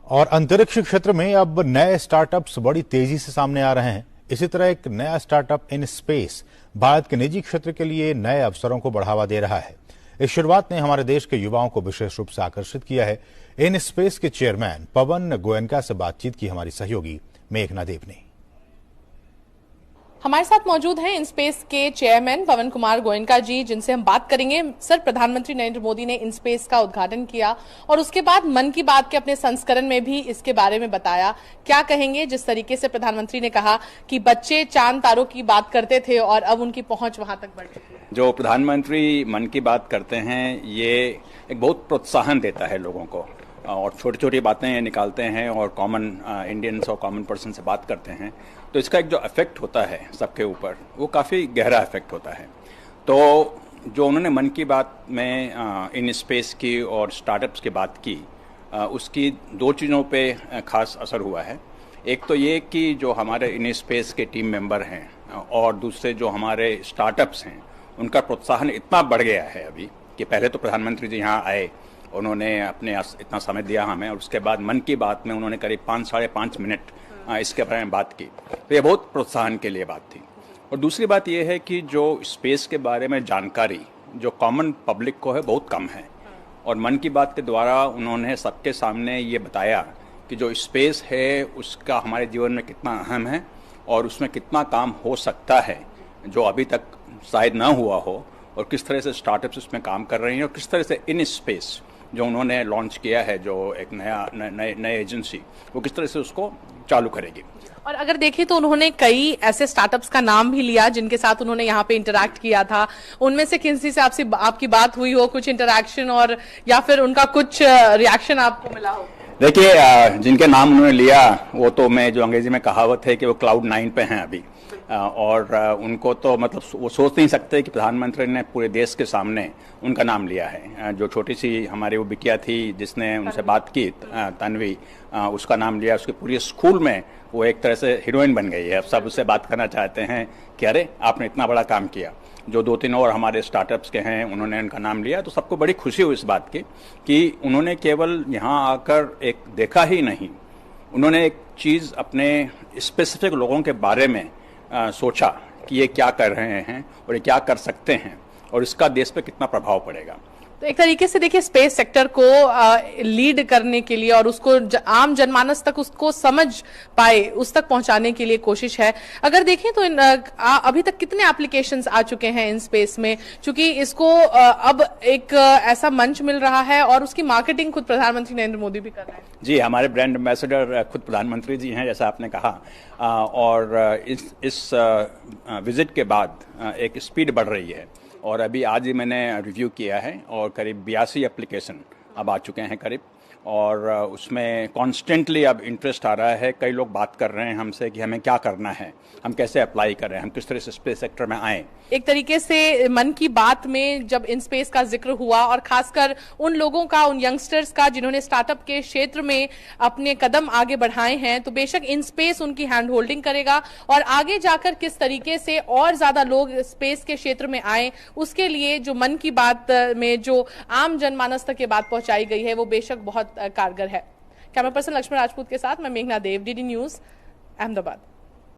और अंतरिक्ष क्षेत्र में अब नए स्टार्टअप्स बड़ी तेजी से सामने आ रहे हैं। इसी तरह एक नया स्टार्टअप इन स्पेस भारत के निजी क्षेत्र के लिए नए अवसरों को बढ़ावा दे रहा है। इस शुरुआत ने हमारे देश के युवाओं को विशेष रूप से आकर्षित किया है। इन स्पेस के चेयरमैन पवन गोयनका से बातचीत की हमारी सहयोगी मेघना देव ने। हमारे साथ मौजूद हैं इनस्पेस के चेयरमैन पवन कुमार गोयनका जी, जिनसे हम बात करेंगे। सर, प्रधानमंत्री नरेंद्र मोदी ने इनस्पेस का उद्घाटन किया और उसके बाद मन की बात के अपने संस्करण में भी इसके बारे में बताया। क्या कहेंगे जिस तरीके से प्रधानमंत्री ने कहा कि बच्चे चांद तारों की बात करते थे और अब उनकी पहुंच वहां तक बढ़ चुकी है? जो प्रधानमंत्री मन की बात करते हैं, ये एक बहुत प्रोत्साहन देता है लोगों को, और छोटी छोटी बातें निकालते हैं और कॉमन इंडियंस और कॉमन पर्सन से बात करते हैं, तो इसका एक जो इफेक्ट होता है सबके ऊपर, वो काफ़ी गहरा इफेक्ट होता है। तो जो उन्होंने मन की बात में इन स्पेस की और स्टार्टअप्स की बात की, उसकी दो चीज़ों पे खास असर हुआ है। एक तो ये कि जो हमारे इन स्पेस के टीम मेंबर हैं और दूसरे जो हमारे स्टार्टअप्स हैं, उनका प्रोत्साहन इतना बढ़ गया है अभी कि पहले तो प्रधानमंत्री जी यहाँ आए, उन्होंने अपने इतना समय दिया हमें, और उसके बाद मन की बात में उन्होंने करीब 5-5.5 मिनट इसके बारे में बात की। तो ये बहुत प्रोत्साहन के लिए बात थी। और दूसरी बात ये है कि जो स्पेस के बारे में जानकारी जो कॉमन पब्लिक को है, बहुत कम है, और मन की बात के द्वारा उन्होंने सबके सामने ये बताया कि जो स्पेस है उसका हमारे जीवन में कितना अहम है और उसमें कितना काम हो सकता है जो अभी तक शायद ना हुआ हो, और किस तरह से स्टार्टअप्स उसमें काम कर रही हैं, और किस तरह से इन स्पेस जो उन्होंने लॉन्च किया है, जो एक नए एजेंसी, वो किस तरह से उसको चालू करेगी। और अगर देखें तो उन्होंने कई ऐसे स्टार्टअप्स का नाम भी लिया जिनके साथ उन्होंने यहाँ पे इंटरैक्ट किया था। उनमें से किसी से आपकी बात हुई हो, कुछ इंटरैक्शन, और या फिर उनका कुछ रिएक्शन आपको मिला हो? देखिए, जिनके नाम उन्होंने लिया वो तो, मैं जो अंग्रेजी में कहावत है कि वो क्लाउड 9 पे हैं अभी, और उनको तो मतलब वो सोच नहीं सकते कि प्रधानमंत्री ने पूरे देश के सामने उनका नाम लिया है। जो छोटी सी हमारी वो बिटिया थी जिसने उनसे बात की, तन्वी, उसका नाम लिया। उसके पूरे स्कूल में वो एक तरह से हीरोइन बन गई है। अब सब उससे बात करना चाहते हैं कि अरे आपने इतना बड़ा काम किया। जो 2-3 और हमारे स्टार्टअप्स के हैं, उन्होंने उनका नाम लिया, तो सबको बड़ी खुशी हुई इस बात की कि उन्होंने केवल यहाँ आकर एक देखा ही नहीं, उन्होंने एक चीज़ अपने स्पेसिफिक लोगों के बारे में सोचा कि ये क्या कर रहे हैं और ये क्या कर सकते हैं और इसका देश पे कितना प्रभाव पड़ेगा। तो एक तरीके से देखिए, स्पेस सेक्टर को लीड करने के लिए और उसको आम जनमानस तक उसको समझ पाए, उस तक पहुंचाने के लिए कोशिश है। अगर देखें तो अभी तक कितने एप्लीकेशंस आ चुके हैं इन स्पेस में, क्योंकि इसको अब एक ऐसा मंच मिल रहा है और उसकी मार्केटिंग खुद प्रधानमंत्री नरेंद्र मोदी भी कर रहे हैं। जी, हमारे ब्रांड एम्बेसडर खुद प्रधानमंत्री जी हैं, जैसा आपने कहा, और इस विजिट के बाद एक स्पीड बढ़ रही है। और अभी आज ही मैंने रिव्यू किया है और करीब 82 एप्लीकेशन अब आ चुके हैं करीब, और उसमें कॉन्स्टेंटली अब इंटरेस्ट आ रहा है। कई लोग बात कर रहे हैं हमसे कि हमें क्या करना है, हम कैसे अप्लाई करें, हम किस तरह से स्पेस सेक्टर में आएँ। एक तरीके से मन की बात में जब इन स्पेस का जिक्र हुआ, और खासकर उन लोगों का, उन यंगस्टर्स का जिन्होंने स्टार्टअप के क्षेत्र में अपने कदम आगे बढ़ाए हैं, तो बेशक इन स्पेस उनकी हैंड होल्डिंग करेगा और आगे जाकर किस तरीके से और ज्यादा लोग स्पेस के क्षेत्र में आए, उसके लिए जो मन की बात में जो आम जनमानस तक ये बात पहुंचाई गई है, वो बेशक बहुत कारगर है। कैमरा पर्सन लक्ष्मण राजपूत के साथ मैं मेघना देव, डीडी न्यूज, अहमदाबाद।